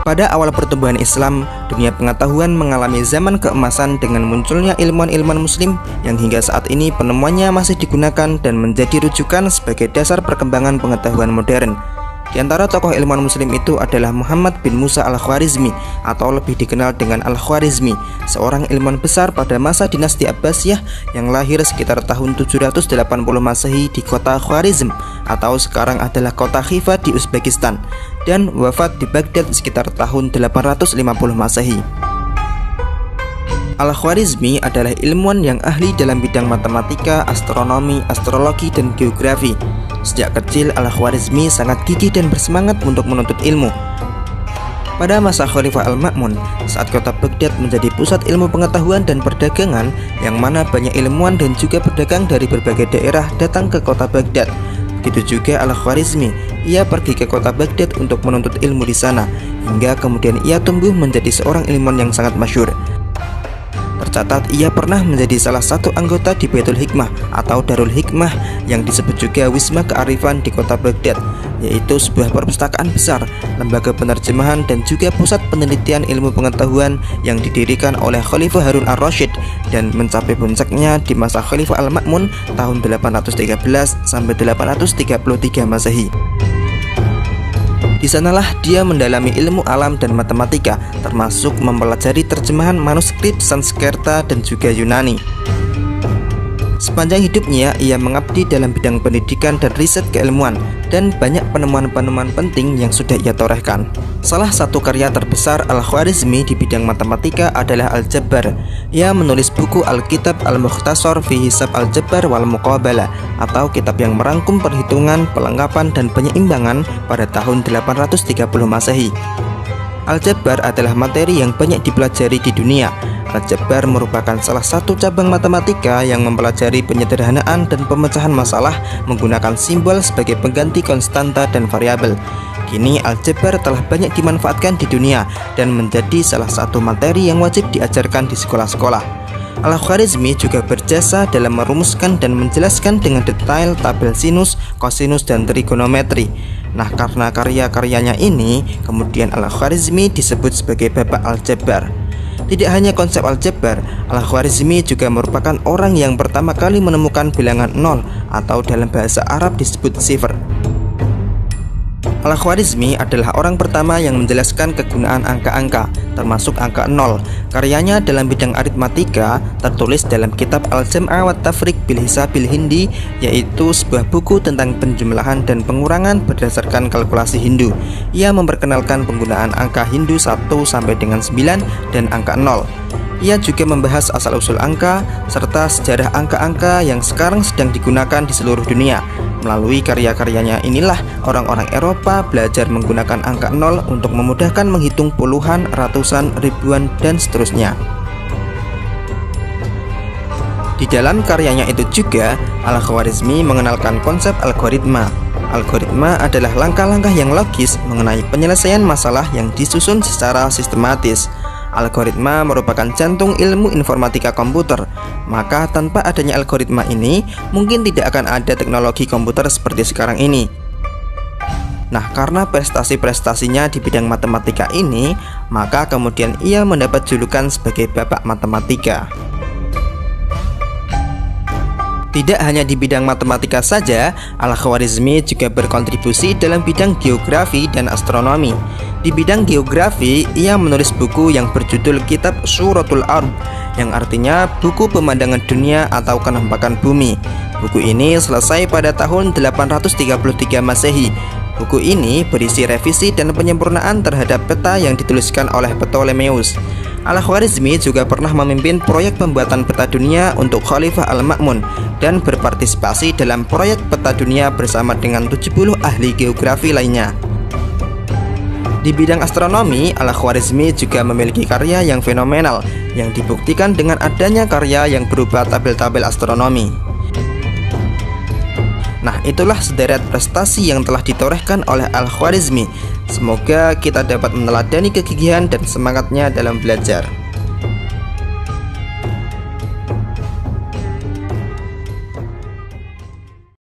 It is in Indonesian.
Pada awal pertumbuhan Islam, dunia pengetahuan mengalami zaman keemasan dengan munculnya ilmuwan-ilmuwan muslim yang hingga saat ini penemuannya masih digunakan dan menjadi rujukan sebagai dasar perkembangan pengetahuan modern. Di antara tokoh ilmuwan muslim itu adalah Muhammad bin Musa al-Khwarizmi atau lebih dikenal dengan Al-Khwarizmi, seorang ilmuwan besar pada masa dinasti Abbasiyah yang lahir sekitar tahun 780 Masehi di kota Khwarizm atau sekarang adalah kota Khiva di Uzbekistan, dan wafat di Baghdad sekitar tahun 850 Masehi. Al-Khwarizmi adalah ilmuwan yang ahli dalam bidang matematika, astronomi, astrologi, dan geografi. Sejak kecil, Al-Khwarizmi sangat gigih dan bersemangat untuk menuntut ilmu. Pada masa Khalifah Al-Ma'mun, saat kota Baghdad menjadi pusat ilmu pengetahuan dan perdagangan, yang mana banyak ilmuwan dan juga pedagang dari berbagai daerah datang ke kota Baghdad. Begitu juga Al-Khwarizmi, ia pergi ke kota Baghdad untuk menuntut ilmu di sana, hingga kemudian ia tumbuh menjadi seorang ilmuwan yang sangat masyhur. Tercatat ia pernah menjadi salah satu anggota di Baitul Hikmah atau Darul Hikmah yang disebut juga Wisma Kearifan di kota Baghdad, yaitu sebuah perpustakaan besar, lembaga penerjemahan dan juga pusat penelitian ilmu pengetahuan yang didirikan oleh Khalifah Harun ar-Rasyid dan mencapai puncaknya di masa Khalifah Al-Ma'mun tahun 813 sampai 833 Masehi. Di sanalah dia mendalami ilmu alam dan matematika, termasuk mempelajari terjemahan manuskrip Sanskerta dan juga Yunani. Sepanjang hidupnya, ia mengabdi dalam bidang pendidikan dan riset keilmuan, dan banyak penemuan-penemuan penting yang sudah ia torehkan. Salah satu karya terbesar Al-Khwarizmi di bidang matematika adalah Al-Jabbar. Ia menulis buku Al-Kitab Al-Mukhtasar fi Hisab Al-Jabbar wal Muqabalah, atau kitab yang merangkum perhitungan, pelengkapan, dan penyeimbangan pada tahun 830 Masehi. Al-Jabbar adalah materi yang banyak dipelajari di dunia. Al-Jabbar merupakan salah satu cabang matematika yang mempelajari penyederhanaan dan pemecahan masalah menggunakan simbol sebagai pengganti konstanta dan variabel. Kini Al-Jabbar telah banyak dimanfaatkan di dunia dan menjadi salah satu materi yang wajib diajarkan di sekolah-sekolah. Al-Khwarizmi juga berjasa dalam merumuskan dan menjelaskan dengan detail tabel sinus, kosinus, dan trigonometri. Nah, karena karya-karyanya ini, kemudian Al-Khwarizmi disebut sebagai Bapak Al-Jabbar. Tidak hanya konsep Al-Jabbar, Al-Khwarizmi juga merupakan orang yang pertama kali menemukan bilangan 0 atau dalam bahasa Arab disebut sifr. Al-Khwarizmi adalah orang pertama yang menjelaskan kegunaan angka-angka, termasuk angka 0. Karyanya dalam bidang aritmatika tertulis dalam kitab Al-Jam'a wa Tafriq bil Hisabil Hindi, yaitu sebuah buku tentang penjumlahan dan pengurangan berdasarkan kalkulasi Hindu. Ia memperkenalkan penggunaan angka Hindu 1 sampai dengan 9 dan angka 0. Ia juga membahas asal-usul angka serta sejarah angka-angka yang sekarang sedang digunakan di seluruh dunia. Melalui karya-karyanya inilah orang-orang Eropa belajar menggunakan angka 0 untuk memudahkan menghitung puluhan, ratusan, ribuan, dan seterusnya. Di dalam karyanya itu juga, Al-Khwarizmi mengenalkan konsep algoritma. Algoritma adalah langkah-langkah yang logis mengenai penyelesaian masalah yang disusun secara sistematis. Algoritma merupakan jantung ilmu informatika komputer. Maka tanpa adanya algoritma ini, mungkin tidak akan ada teknologi komputer seperti sekarang ini. Nah, karena prestasi-prestasinya di bidang matematika ini, maka kemudian ia mendapat julukan sebagai Bapak Matematika. Tidak hanya di bidang matematika saja, Al-Khwarizmi juga berkontribusi dalam bidang geografi dan astronomi. Di bidang geografi, ia menulis buku yang berjudul Kitab Suratul Ard, yang artinya buku pemandangan dunia atau kenampakan bumi. Buku ini selesai pada tahun 833 Masehi. Buku ini berisi revisi dan penyempurnaan terhadap peta yang dituliskan oleh Ptolemeus. Al-Khwarizmi juga pernah memimpin proyek pembuatan peta dunia untuk Khalifah Al-Ma'mun dan berpartisipasi dalam proyek peta dunia bersama dengan 70 ahli geografi lainnya. Di bidang astronomi, Al-Khwarizmi juga memiliki karya yang fenomenal yang dibuktikan dengan adanya karya yang berupa tabel-tabel astronomi. Nah, itulah sederet prestasi yang telah ditorehkan oleh Al-Khwarizmi. Semoga kita dapat meneladani kegigihan dan semangatnya dalam belajar.